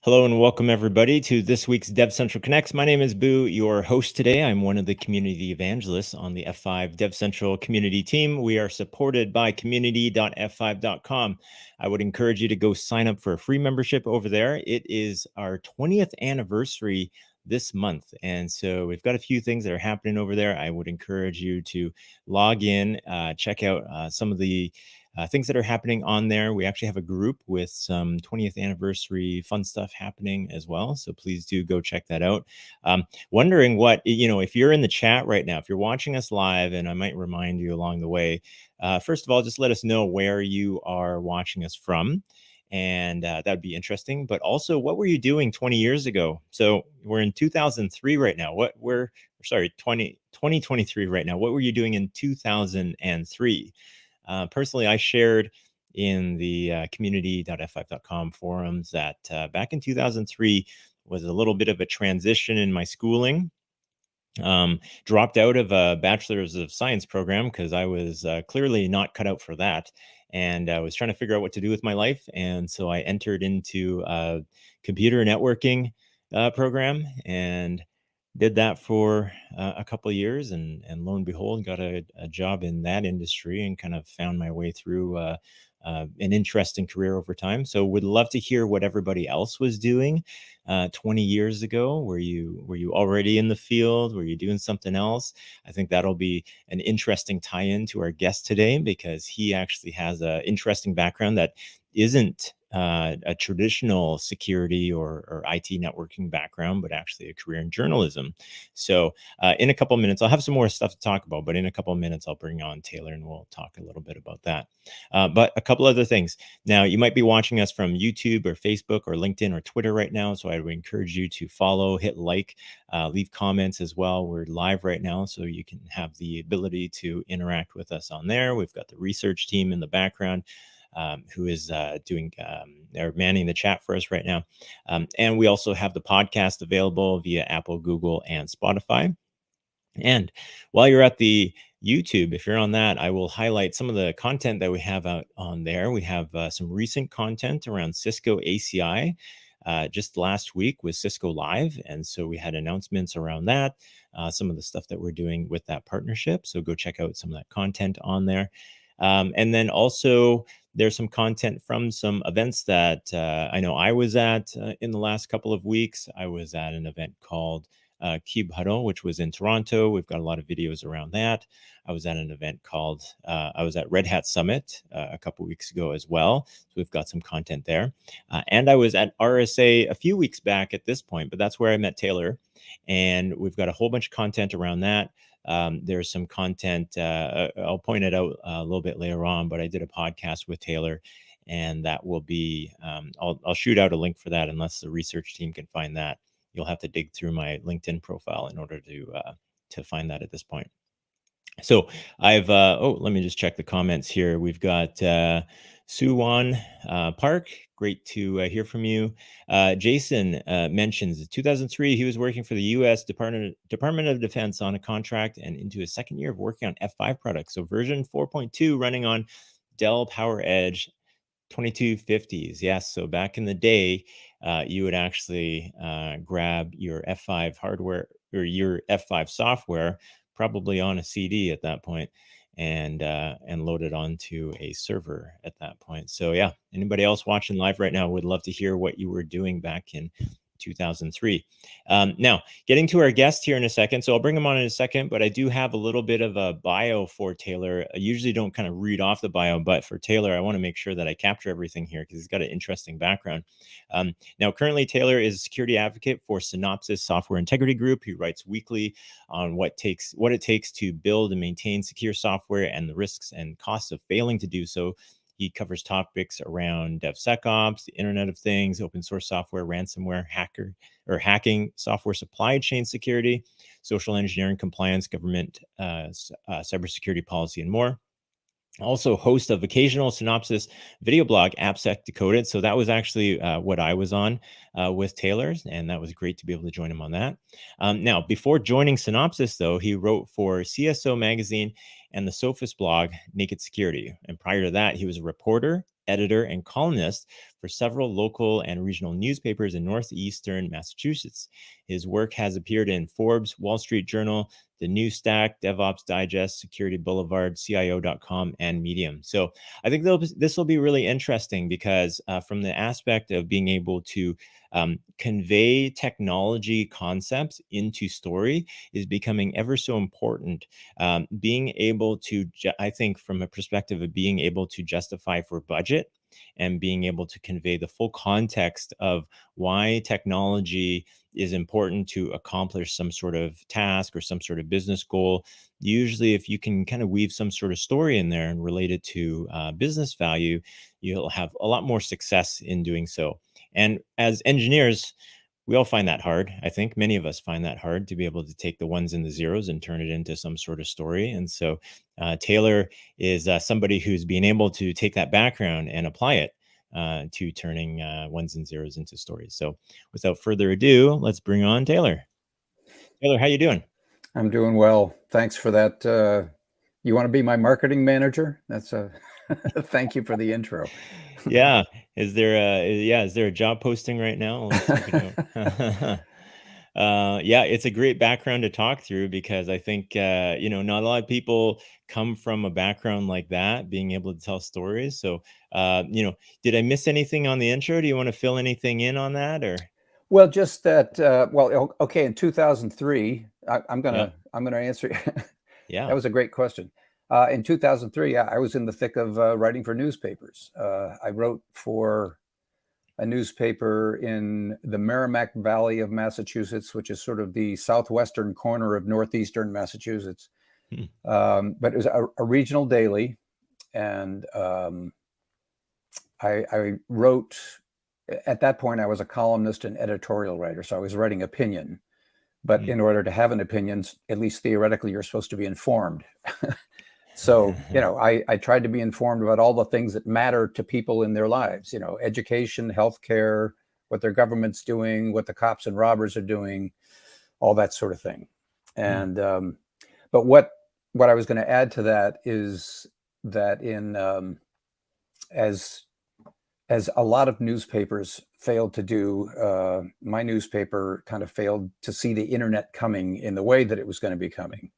Hello and welcome everybody to this week's DevCentral Connects. My name is Boo, your host today. I'm one of the Community Evangelists on the F5 DevCentral community team. We are supported by community.f5.com. I would encourage you to go sign up for a free membership over there. It is our 20th anniversary this month. And so we've got a few things that are happening over there. I would encourage you to log in, check out some of the things that are happening on there. We actually have a group with some 20th anniversary fun stuff happening as well. So please do go check that out. Wondering what, if you're in the chat right now, if you're watching us live, and I might remind you along the way, first of all, just let us know where you are watching us from. And that would be interesting. But also, what were you doing 20 years ago? So we're in 2003 right now. 2023 right now. What were you doing in 2003? Personally, I shared in the community.f5.com forums that back in 2003 was a little bit of a transition in my schooling. Dropped out of a bachelor's of science program because I was clearly not cut out for that. And I was trying to figure out what to do with my life. And so I entered into a computer networking program and did that for a couple of years, and lo and behold, got a job in that industry and kind of found my way through an interesting career over time. So would love to hear what everybody else was doing 20 years ago. Were you already in the field? Were you doing something else? I think that'll be an interesting tie-in to our guest today, because he actually has an interesting background that isn't a traditional security or IT networking background, but actually a career in journalism. So in a couple of minutes, I'll have some more stuff to talk about, but in a couple of minutes, I'll bring on Taylor and we'll talk a little bit about that. But a couple other things. Now, you might be watching us from YouTube or Facebook or LinkedIn or Twitter right now. So I would encourage you to follow, hit like, leave comments as well. We're live right now, so you can have the ability to interact with us on there. We've got the research team in the background who is they're manning the chat for us right now. And we also have the podcast available via Apple, Google, and Spotify. And while you're at the YouTube, if you're on that, I will highlight some of the content that we have out on there. We have some recent content around Cisco ACI. Just last week was Cisco Live. And so we had announcements around that, some of the stuff that we're doing with that partnership. So go check out some of that content on there. And then also there's some content from some events that I know I was at in the last couple of weeks. I was at an event called Cube Huddle, which was in Toronto. We've got a lot of videos around that. I was at an event called, I was at Red Hat Summit a couple of weeks ago as well. So we've got some content there. And I was at RSA a few weeks back at this point, but that's where I met Taylor. And we've got a whole bunch of content around that. There's some content, I'll point it out a little bit later on, but I did a podcast with Taylor, and that will be, I'll shoot out a link for that unless the research team can find that. You'll have to dig through my LinkedIn profile in order to find that at this point. So I've, let me just check the comments here. We've got Suwon Park. Great to hear from you. Jason mentions 2003, he was working for the U.S. Department of Defense on a contract and into his second year of working on F5 products. So version 4.2 running on Dell PowerEdge 2250s. Yes. So back in the day, you would actually grab your F5 hardware or your F5 software, probably on a CD at that point, and load it onto a server at that point. So yeah, anybody else watching live right now would love to hear what you were doing back in 2003. Now, getting to our guest here in a second. So I'll bring him on in a second, but I do have a little bit of a bio for Taylor. I usually don't kind of read off the bio, but for Taylor, I want to make sure that I capture everything here because he's got an interesting background. Now, currently, Taylor is a security advocate for Synopsys Software Integrity Group. He writes weekly on what it takes to build and maintain secure software and the risks and costs of failing to do so. He covers topics around DevSecOps, the Internet of Things, open source software, ransomware, hacking, software supply chain security, social engineering, compliance, government, cybersecurity policy, and more. Also host of occasional Synopsys video blog, AppSec Decoded. So that was actually what I was on with Taylor, and that was great to be able to join him on that. Now, before joining Synopsys, though, he wrote for CSO Magazine and the Sophist blog, Naked Security. And prior to that, he was a reporter editor and columnist for several local and regional newspapers in northeastern Massachusetts. His work has appeared in Forbes, Wall Street Journal, The New Stack, DevOps Digest, Security Boulevard, CIO.com, and Medium. So I think this will be really interesting because from the aspect of being able to convey technology concepts into story is becoming ever so important. Being able to, I think, from a perspective of being able to justify for budget and being able to convey the full context of why technology is important to accomplish some sort of task or some sort of business goal. Usually, if you can kind of weave some sort of story in there and relate it to business value, you'll have a lot more success in doing so. And as engineers, we all find that hard. I think many of us find that hard to be able to take the ones and the zeros and turn it into some sort of story. And so Taylor is somebody who's being able to take that background and apply it to turning ones and zeros into stories. So without further ado, let's bring on Taylor. Taylor, how you doing? I'm doing well. Thanks for that. You want to be my marketing manager? That's a thank you for the intro. Yeah. Is there a job posting right now? Let's check it out. Yeah, it's a great background to talk through because I think not a lot of people come from a background like that, being able to tell stories. So did I miss anything on the intro? Do you want to fill anything in on that, or? Well, just that. Well, okay. In 2003, I'm gonna answer. Yeah. That was a great question. In 2003, I was in the thick of writing for newspapers. I wrote for a newspaper in the Merrimack Valley of Massachusetts, which is sort of the southwestern corner of northeastern Massachusetts. But it was a regional daily, and I wrote. At that point, I was a columnist and editorial writer, so I was writing opinion. But in order to have an opinion, at least theoretically, you're supposed to be informed. So, I tried to be informed about all the things that matter to people in their lives, education, healthcare, what their government's doing, what the cops and robbers are doing, all that sort of thing. And but what I was going to add to that is that as a lot of newspapers failed to do, my newspaper kind of failed to see the internet coming in the way that it was going to be coming.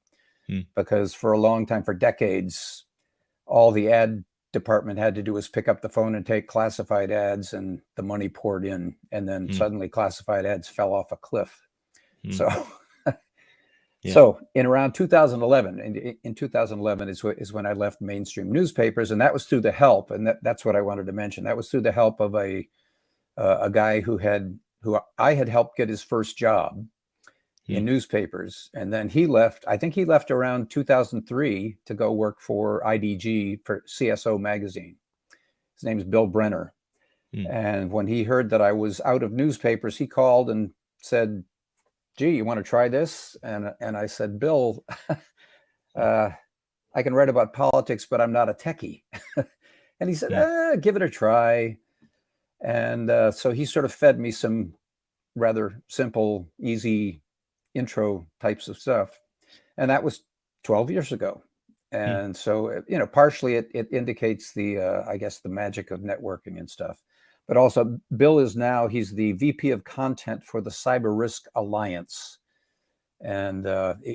Because for a long time, for decades, all the ad department had to do was pick up the phone and take classified ads, and the money poured in, and then suddenly classified ads fell off a cliff. So, so in around 2011, in 2011 is when I left mainstream newspapers, and that was through the help, and that's what I wanted to mention. That was through the help of a guy who I had helped get his first job in newspapers, and then he left. I think he left around 2003 to go work for IDG for CSO magazine. His name is Bill Brenner. And when he heard that I was out of newspapers, he called and said, "Gee, you want to try this?" And I said, "Bill, I can write about politics, but I'm not a techie." And he said, "Give it a try." And so he sort of fed me some rather simple, easy intro types of stuff. And that was 12 years ago. And so, partially it indicates I guess the magic of networking and stuff. But also Bill he's the VP of content for the Cyber Risk Alliance. And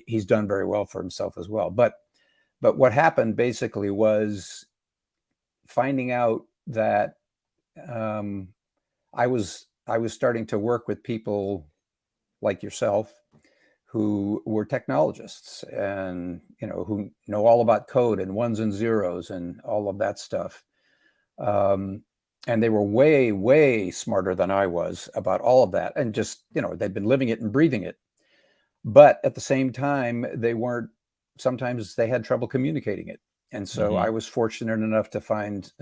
he's done very well for himself as well. But what happened basically was finding out that I was starting to work with people like yourself who were technologists and, who know all about code and ones and zeros and all of that stuff. And they were way, way smarter than I was about all of that. And just, they'd been living it and breathing it. But at the same time, sometimes they had trouble communicating it. And so I was fortunate enough to find,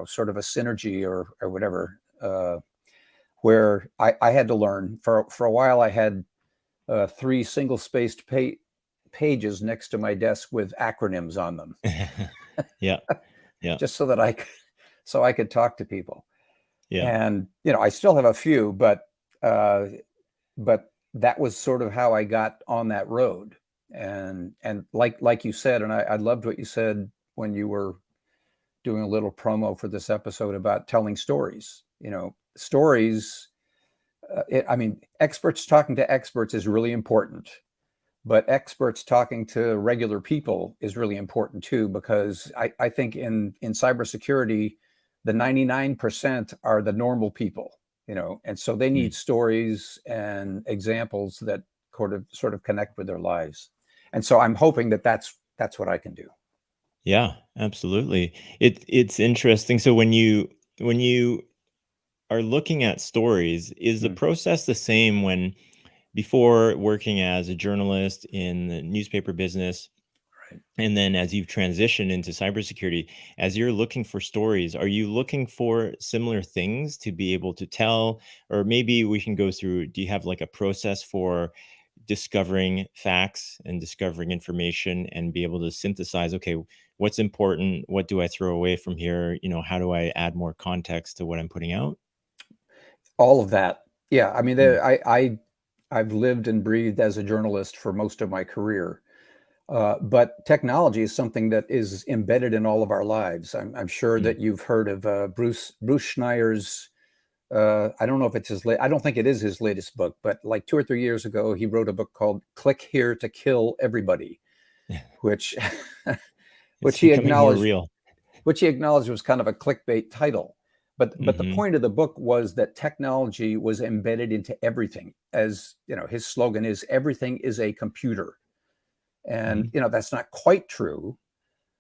sort of a synergy or whatever, where I had to learn. For a while, I had 3 single-spaced pages next to my desk with acronyms on them. Yeah. Just so that I could talk to people. Yeah. And I still have a few, but that was sort of how I got on that road. And like you said, and I loved what you said when you were doing a little promo for this episode about telling stories. Stories, experts talking to experts is really important, but experts talking to regular people is really important too, because I think in cybersecurity, the 99% are the normal people, and so they need stories and examples that sort of connect with their lives. And so I'm hoping that that's what I can do. Yeah, absolutely. It's interesting. So when you are looking at stories, is the process the same when before working as a journalist in the newspaper business, Right. and then as you've transitioned into cybersecurity, as you're looking for stories, are you looking for similar things to be able to tell? Or maybe we can go through, do you have like a process for discovering facts and discovering information and be able to synthesize, okay, what's important? What do I throw away from here? How do I add more context to what I'm putting out? All of that. Yeah. I mean, I've lived and breathed as a journalist for most of my career. But technology is something that is embedded in all of our lives. I'm sure that you've heard of Bruce Schneier's. I don't know if it's I don't think it is his latest book, but like 2 or 3 years ago, he wrote a book called "Click Here to Kill Everybody," which It's he becoming more acknowledged real. was kind of a clickbait title. But the point of the book was that technology was embedded into everything. As his slogan is, "Everything is a computer." And that's not quite true,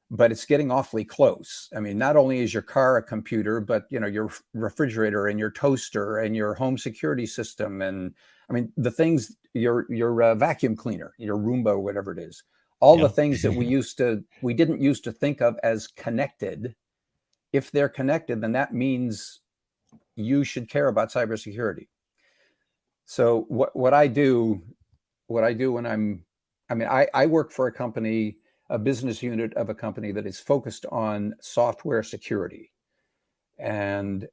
but it's getting awfully close. I mean, not only is your car a computer, but your refrigerator and your toaster and your home security system, and I mean the things, your vacuum cleaner, your Roomba, or whatever it is, all the things that we didn't used to think of as connected. If they're connected, then that means you should care about cybersecurity. So what I do when I work for a company, a business unit of a company that is focused on software security. And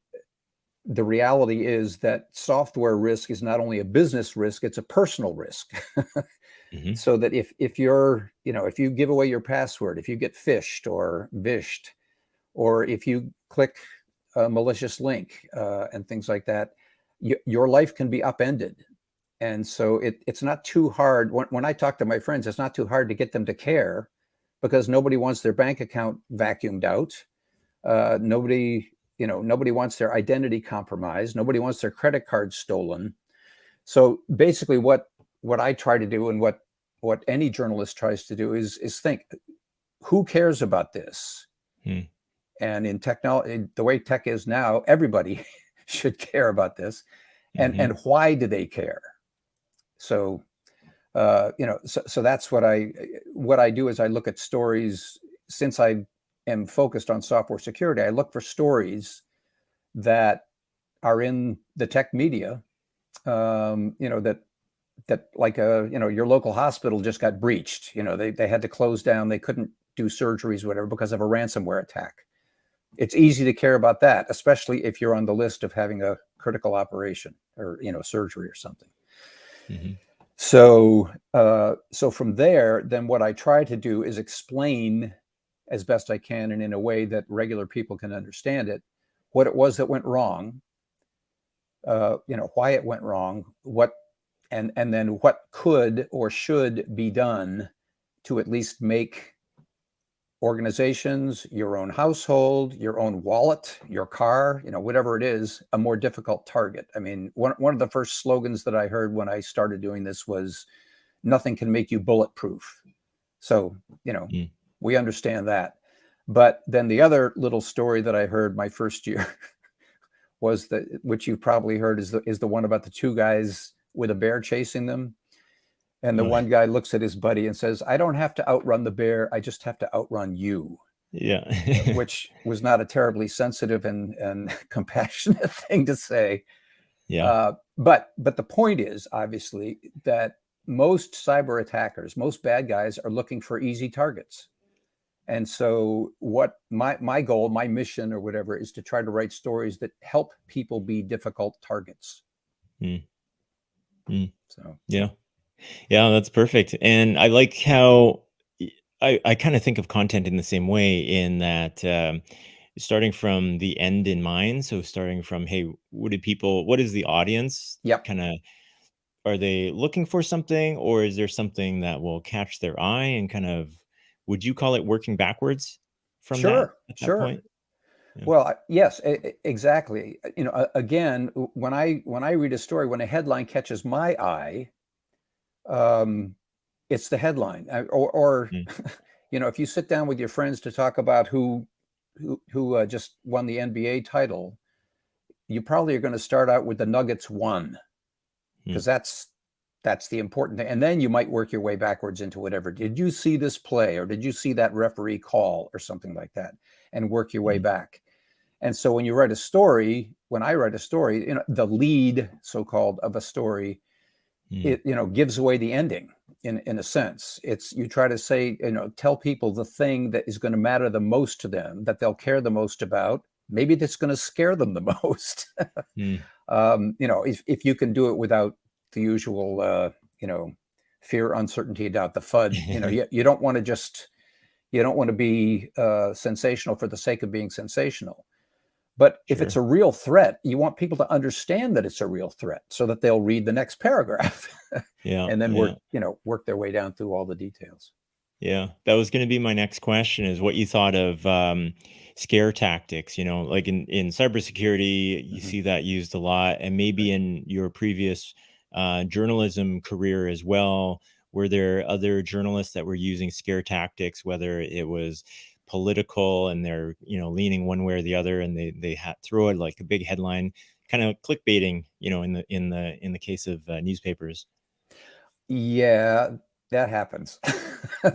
the reality is that software risk is not only a business risk, it's a personal risk. So that if you're, if you give away your password, if you get phished or vished, or if you click a malicious link and things like that, your life can be upended. And so it's not too hard. When I talk to my friends, it's not too hard to get them to care, because nobody wants their bank account vacuumed out. Nobody wants their identity compromised. Nobody wants their credit card stolen. So basically what I try to do, and what any journalist tries to do, is think, who cares about this? And in technology, the way tech is now, everybody should care about this. And why do they care? So, so that's what I do, is I look at stories. Since I am focused on software security, I look for stories that are in the tech media, that like, your local hospital just got breached. They had to close down. They couldn't do surgeries, whatever, because of a ransomware attack. It's easy to care about that, especially if you're on the list of having a critical operation or, surgery or something. So from there, then what I try to do is explain as best I can, and in a way that regular people can understand it, what it was that went wrong, why it went wrong, and then what could or should be done to at least make organizations, your own household, your own wallet, your car, whatever it is, a more difficult target. I mean, one of the first slogans that I heard when I started doing this was, "Nothing can make you bulletproof." So, we understand that. But then the other little story that I heard my first year was which you've probably heard, is the one about the two guys with a bear chasing them. And the one guy looks at his buddy and says, "I don't have to outrun the bear. I just have to outrun you." Yeah. Which was not a terribly sensitive and compassionate thing to say. Yeah. But the point is, obviously, that most cyber attackers, most bad guys, are looking for easy targets. And so what my goal, my mission or whatever, is to try to write stories that help people be difficult targets. So yeah, that's perfect. And I like how I kind of think of content in the same way, in that starting from the end in mind. So starting from, hey, what is the audience Yep. kind of, are they looking for something, or is there something that will catch their eye, and kind of, would you call it working backwards from that Sure. at that Sure. point? Yeah. Well, yes, exactly. Again, when I read a story, when a headline catches my eye, it's the headline. Or Mm. if you sit down with your friends to talk about who just won the NBA title, you probably are going to start out with the Nuggets won, because that's the important thing. And then you might work your way backwards into whatever. Did you see this play, or did you see that referee call, or something like that, and work your way back. And so when I write a story, the lead, so-called, of a story, it gives away the ending in a sense. You try to say, tell people the thing that is going to matter the most to them, that they'll care the most about, maybe that's going to scare them the most. If you can do it without the usual, fear, uncertainty, doubt, the FUD. You don't want to be sensational for the sake of being sensational. But if it's a real threat, you want people to understand that it's a real threat, so that they'll read the next paragraph and then work their way down through all the details. Yeah, that was going to be my next question, is what you thought of scare tactics. Like in cybersecurity, you see that used a lot, and maybe in your previous journalism career as well. Were there other journalists that were using scare tactics, whether it was political and they're leaning one way or the other, and they throw it like a big headline, kind of clickbaiting, in the case of newspapers? Yeah, that happens.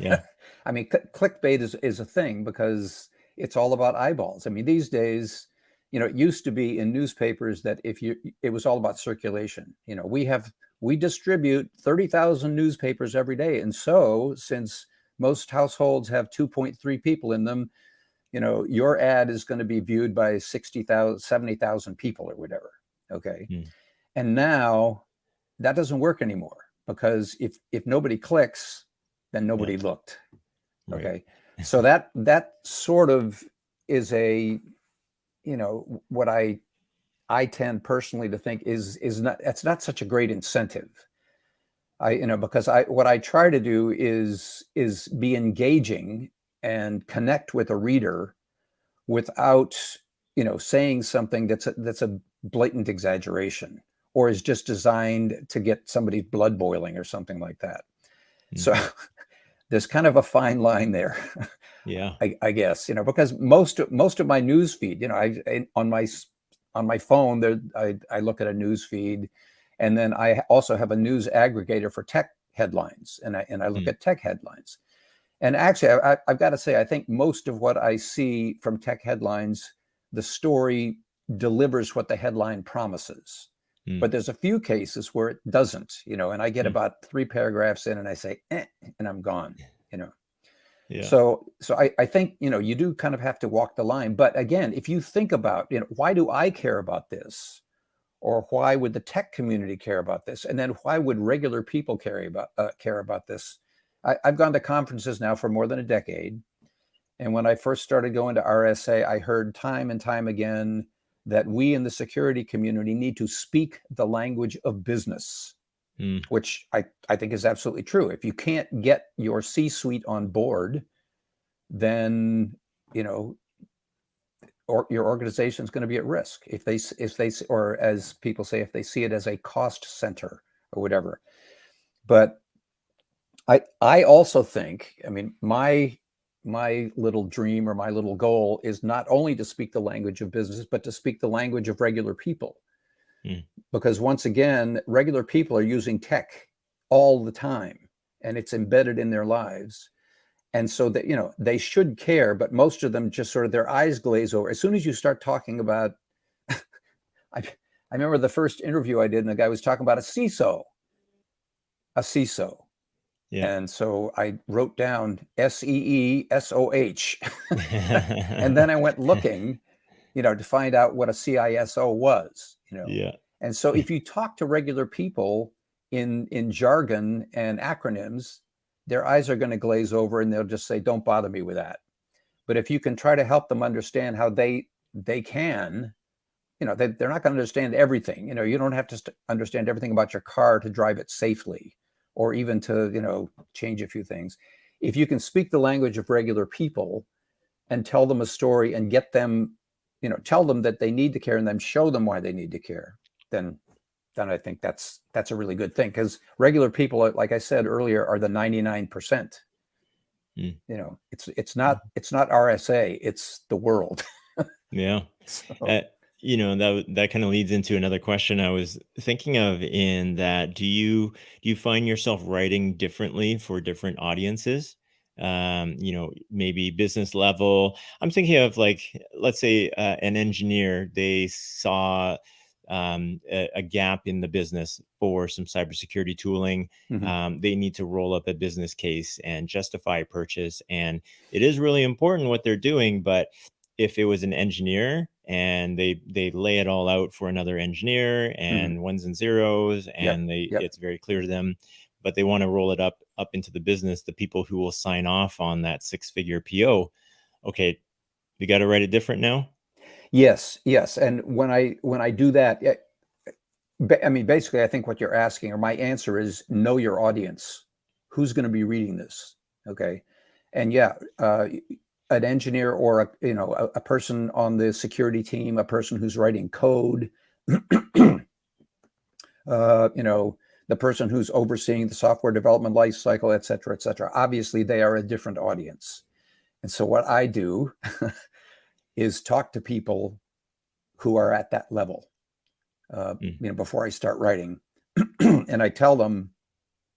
Yeah. I mean, clickbait is a thing because it's all about eyeballs. I mean, these days, it used to be in newspapers that it was all about circulation. We distribute 30,000 newspapers every day. And so since most households have 2.3 people in them, your ad is going to be viewed by 60,000, 70,000 people or whatever. Okay. And now that doesn't work anymore, because if nobody clicks, then nobody looked. Okay. Right. So that sort of is what I tend personally to think is not, that's not such a great incentive. Because what I try to do is be engaging and connect with a reader without, saying something that's a blatant exaggeration, or is just designed to get somebody's blood boiling or something like that. So there's kind of a fine line there. Yeah. I guess, because most of my news feed, on my phone there, I look at a news feed, and then I also have a news aggregator for tech headlines, and I look at tech headlines. And actually, I've got to say, I think most of what I see from tech headlines, the story delivers what the headline promises. But there's a few cases where it doesn't, and I get about 3 paragraphs in and I say, and I'm gone, Yeah. So I think, you do kind of have to walk the line. But again, if you think about, why do I care about this? Or why would the tech community care about this? And then why would regular people care about this? I've gone to conferences now for more than a decade. And when I first started going to RSA, I heard time and time again that we in the security community need to speak the language of business, which I think is absolutely true. If you can't get your C-suite on board, then, or your organization is going to be at risk if they, or as people say, if they see it as a cost center or whatever. But I also think, I mean, my little dream, or my little goal, is not only to speak the language of business, but to speak the language of regular people. Because once again, regular people are using tech all the time, and it's embedded in their lives. And so that, they should care, but most of them just sort of, their eyes glaze over. As soon as you start talking about, I remember the first interview I did, and the guy was talking about a CISO. Yeah. And so I wrote down SEESOH. And then I went looking, to find out what a CISO was, Yeah. And so if you talk to regular people in jargon and acronyms, their eyes are going to glaze over, and they'll just say, don't bother me with that. But if you can try to help them understand how they can, they're not going to understand everything. You don't have to understand everything about your car to drive it safely, or even to, change a few things. If you can speak the language of regular people and tell them a story and get them, tell them that they need to care and then show them why they need to care, then I think that's a really good thing, because regular people, like I said earlier, are the 99%. It's not RSA, it's the world. Yeah. So, that kind of leads into another question I was thinking of, in that do you find yourself writing differently for different audiences? Maybe business level. I'm thinking of, like, let's say an engineer, they saw a gap in the business for some cybersecurity tooling. They need to roll up a business case and justify a purchase. And it is really important what they're doing, but if it was an engineer and they lay it all out for another engineer and ones and zeros, and it's very clear to them, but they want to roll it up into the business, the people who will sign off on that 6-figure PO. Okay, we got to write it different now. Yes. And when I do that, basically, I think what you're asking, or my answer is, know your audience. Who's going to be reading this? Okay. And an engineer, or a person on the security team, a person who's writing code, the person who's overseeing the software development life cycle, et cetera, et cetera. Obviously, they are a different audience. And so what I do is talk to people who are at that level, before I start writing. And I tell them,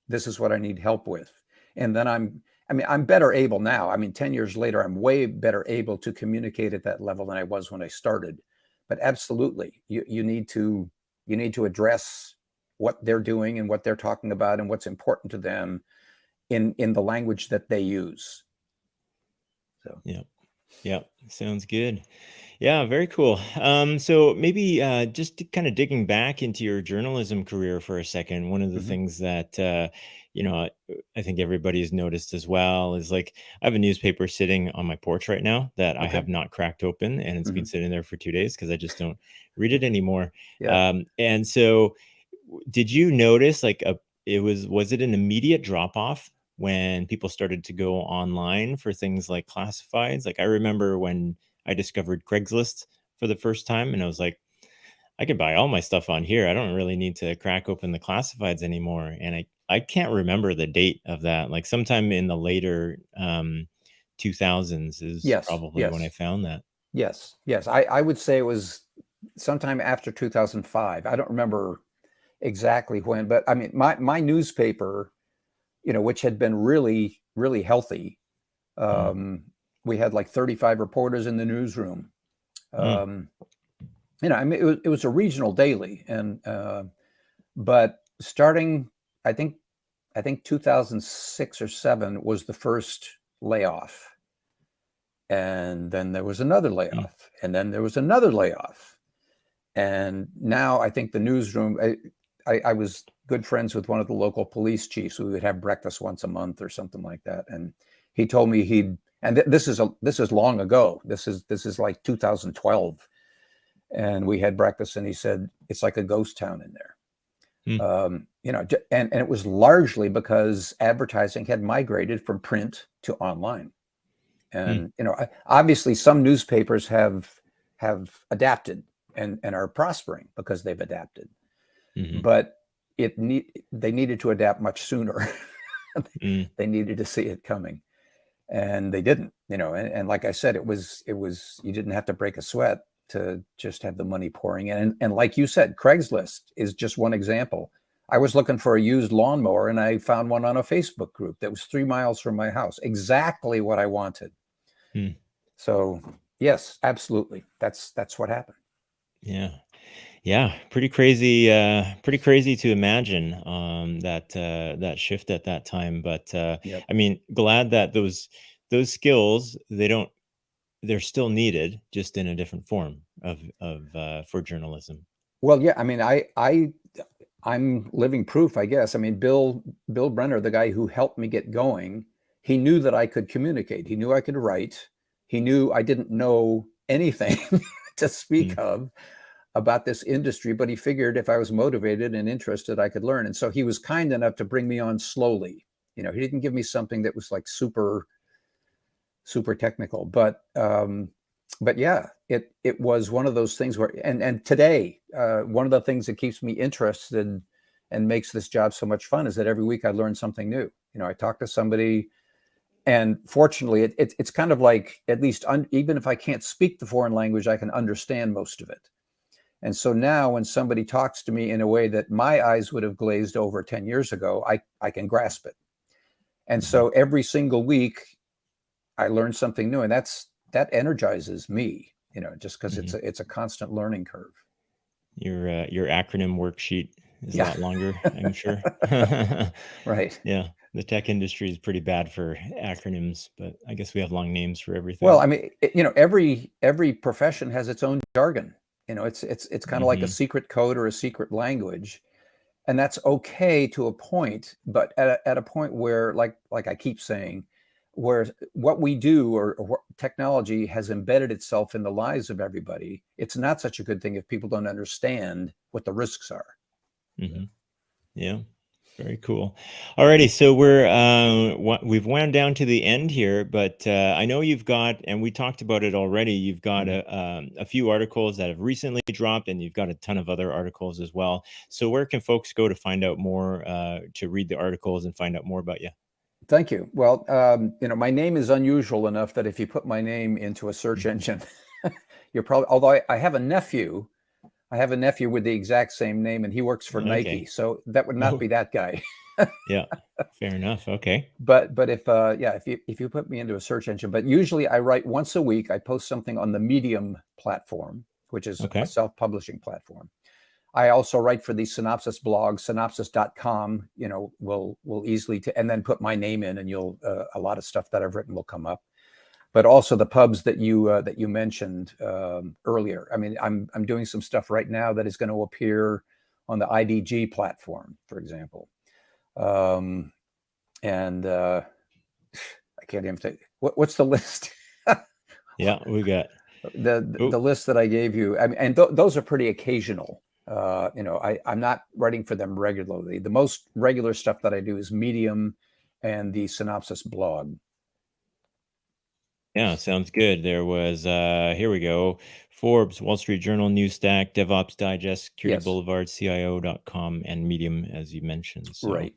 this is what I need help with. And then I'm better able now. 10 years later, I'm way better able to communicate at that level than I was when I started. But absolutely, you need to address what they're doing and what they're talking about and what's important to them in the language that they use. So yeah, sounds good. Yeah, very cool. So maybe just kind of digging back into your journalism career for a second, one of the things that I think everybody has noticed as well is, like, I have a newspaper sitting on my porch right now that I have not cracked open, and it's been sitting there for 2 days because I just don't read it anymore. And so, did you notice, like, was it an immediate drop off when people started to go online for things like classifieds? Like, I remember when I discovered Craigslist for the first time, and I was like, I could buy all my stuff on here. I don't really need to crack open the classifieds anymore. And I can't remember the date of that. Like, sometime in the later 2000s is probably when I found that. Yes. I would say it was sometime after 2005. I don't remember exactly when, but my newspaper, which had been really, really healthy. We had like 35 reporters in the newsroom. It was a regional daily, and but starting, I think 2006 or 7 was the first layoff, and then there was another layoff, and then there was another layoff, and now I think the newsroom. I was good friends with one of the local police chiefs. We would have breakfast once a month or something like that, and he told me this is long ago. This is like 2012. And we had breakfast, and he said, it's like a ghost town in there. And it was largely because advertising had migrated from print to online. And, obviously some newspapers have adapted and are prospering because they've adapted. But they needed to adapt much sooner. They needed to see it coming, and they didn't, and like I said, it was, you didn't have to break a sweat to just have the money pouring in. And like you said, Craigslist is just one example. I was looking for a used lawnmower, and I found one on a Facebook group that was 3 miles from my house. Exactly what I wanted. So yes, absolutely. That's what happened. Yeah. Pretty crazy to imagine that shift at that time. But glad that those skills, they're still needed, just in a different form for journalism. Well, yeah, I'm living proof, I guess. Bill Brenner, the guy who helped me get going, he knew that I could communicate. He knew I could write, he knew I didn't know anything to speak of about this industry, but he figured if I was motivated and interested, I could learn. And so he was kind enough to bring me on slowly. He didn't give me something that was like super technical, but yeah, it was one of those things where, and today, one of the things that keeps me interested and makes this job so much fun is that every week I learn something new. I talk to somebody, and fortunately, it's kind of like, at least even if I can't speak the foreign language, I can understand most of it. And so now when somebody talks to me in a way that my eyes would have glazed over 10 years ago, I can grasp it. And so every single week I learn something new, and that energizes me, just because it's a constant learning curve. Your acronym worksheet is a lot longer, I'm sure. Right. Yeah. The tech industry is pretty bad for acronyms, but I guess we have long names for everything. Well, I mean, every profession has its own jargon. It's kind of like a secret code or a secret language, and that's okay to a point. But at a point where, like I keep saying, where what we do or technology has embedded itself in the lives of everybody, it's not such a good thing if people don't understand what the risks are. Yeah. Very cool. Alrighty, so we've wound down to the end here, but I know you've got, and we talked about it already, you've got a few articles that have recently dropped, and you've got a ton of other articles as well. So where can folks go to find out more, to read the articles and find out more about you? Thank you. Well, my name is unusual enough that if you put my name into a search engine, you're probably, although I have a nephew with the exact same name, and he works for Nike. So that would not be that guy. Yeah, fair enough. Okay. But if you put me into a search engine, but usually I write once a week. I post something on the Medium platform, which is a self-publishing platform. I also write for the Synopsys blog, synopsys.com, will easily, and then put my name in, and a lot of stuff that I've written will come up. But also the pubs that you mentioned earlier. I mean, I'm doing some stuff right now that is going to appear on the IDG platform, for example. And I can't even think. What's the list? Yeah, we got the list that I gave you. I mean, and those are pretty occasional. I'm not writing for them regularly. The most regular stuff that I do is Medium and the Synopsys blog. Yeah, sounds good. There was, here we go, Forbes, Wall Street Journal, Newsstack, DevOps Digest, Security Boulevard, CIO.com, and Medium, as you mentioned. So right.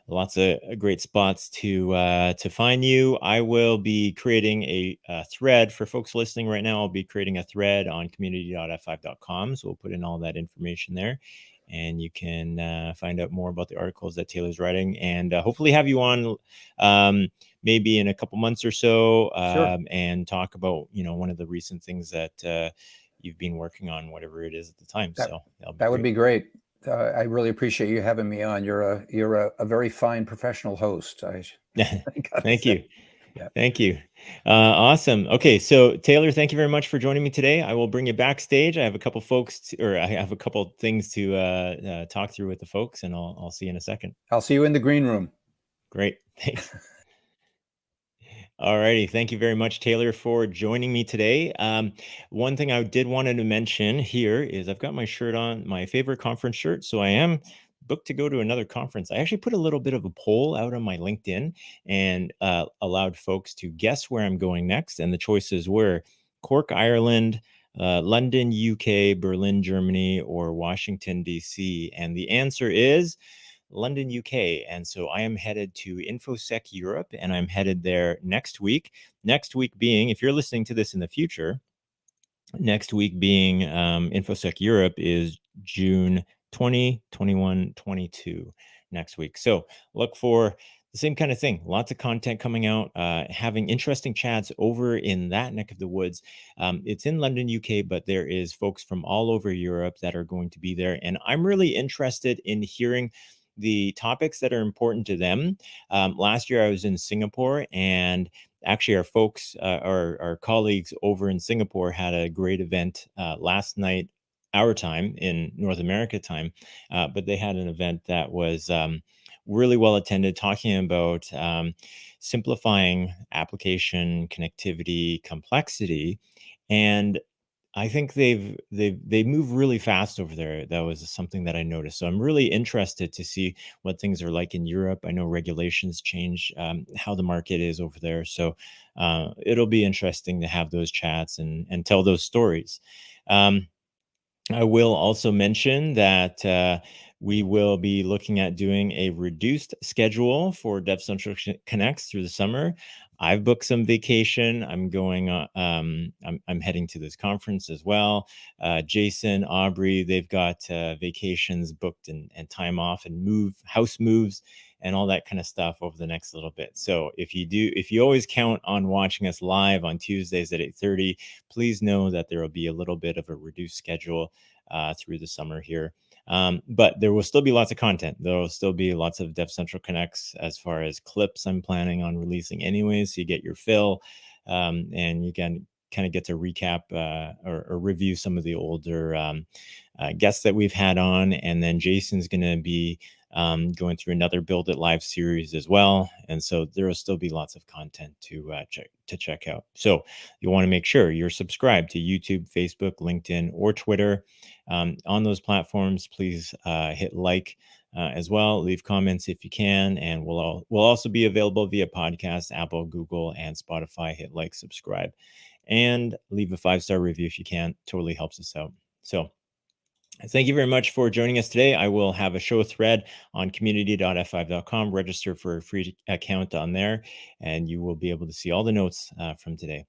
Lots of great spots to find you. I will be creating a thread for folks listening right now. I'll be creating a thread on community.f5.com. So we'll put in all that information there, and you can find out more about the articles that Taylor's writing, and hopefully have you on maybe in a couple months or so, and talk about, one of the recent things that you've been working on, whatever it is at the time. That would be great. I really appreciate you having me on. You're a very fine professional host. Thank you. Yeah. Thank you. Awesome. Okay. So Taylor, thank you very much for joining me today. I will bring you backstage. I have a couple folks I have a couple things to talk through with the folks, and I'll see you in a second. I'll see you in the green room. Great. Thanks. All righty. Thank you very much, Taylor, for joining me today. One thing I did wanted to mention here is I've got my shirt on, my favorite conference shirt. So I am booked to go to another conference. I actually put a little bit of a poll out on my LinkedIn and allowed folks to guess where I'm going next. And the choices were Cork, Ireland, London, UK, Berlin, Germany, or Washington, DC. And the answer is London, UK. And so I am headed to Infosec Europe, and I'm headed there next week. Next week being, if you're listening to this in the future, next week being Infosec Europe is June 20, 21, 22 next week. So look for the same kind of thing. Lots of content coming out, having interesting chats over in that neck of the woods. It's in London, UK, but there is folks from all over Europe that are going to be there. And I'm really interested in hearing the topics that are important to them. Last year I was in Singapore, and actually our folks, our colleagues over in Singapore had a great event last night, our time in North America time, but they had an event that was really well attended, talking about simplifying application connectivity complexity. And I think they move really fast over there. That was something that I noticed. So I'm really interested to see what things are like in Europe. I know regulations change how the market is over there. So it'll be interesting to have those chats and tell those stories. I will also mention that we will be looking at doing a reduced schedule for DevCentral Connects through the summer. I've booked some vacation. I'm going. I'm heading to this conference as well. Jason, Aubrey, they've got vacations booked and time off and house moves and all that kind of stuff over the next little bit. So if you always count on watching us live on Tuesdays at 8:30, please know that there will be a little bit of a reduced schedule through the summer here. But there will still be lots of content. There will still be lots of DevCentral Connects as far as clips I'm planning on releasing anyways. So you get your fill and you can kind of get to recap or review some of the older guests that we've had on. And then Jason's going to be going through another Build It Live series as well. And so there will still be lots of content to check out. So you want to make sure you're subscribed to YouTube, Facebook, LinkedIn, or Twitter. On those platforms, please hit like as well. Leave comments if you can. And we'll also be available via podcast, Apple, Google, and Spotify. Hit like, subscribe, and leave a 5-star review if you can. Totally helps us out. So thank you very much for joining us today. I will have a show thread on community.f5.com. Register for a free account on there, and you will be able to see all the notes from today.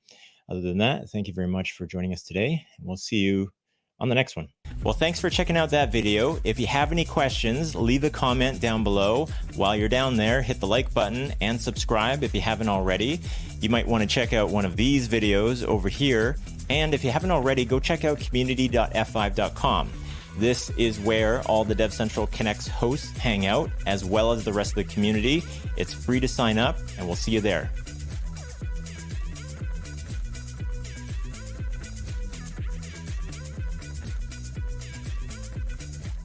Other than that, thank you very much for joining us today, and we'll see you on the next one. Well, thanks for checking out that video. If you have any questions, leave a comment down below. While you're down there, hit the like button and subscribe if you haven't already. You might want to check out one of these videos over here. And if you haven't already, go check out community.f5.com. This is where all the DevCentral Connects hosts hang out, as well as the rest of the community. It's free to sign up, and we'll see you there.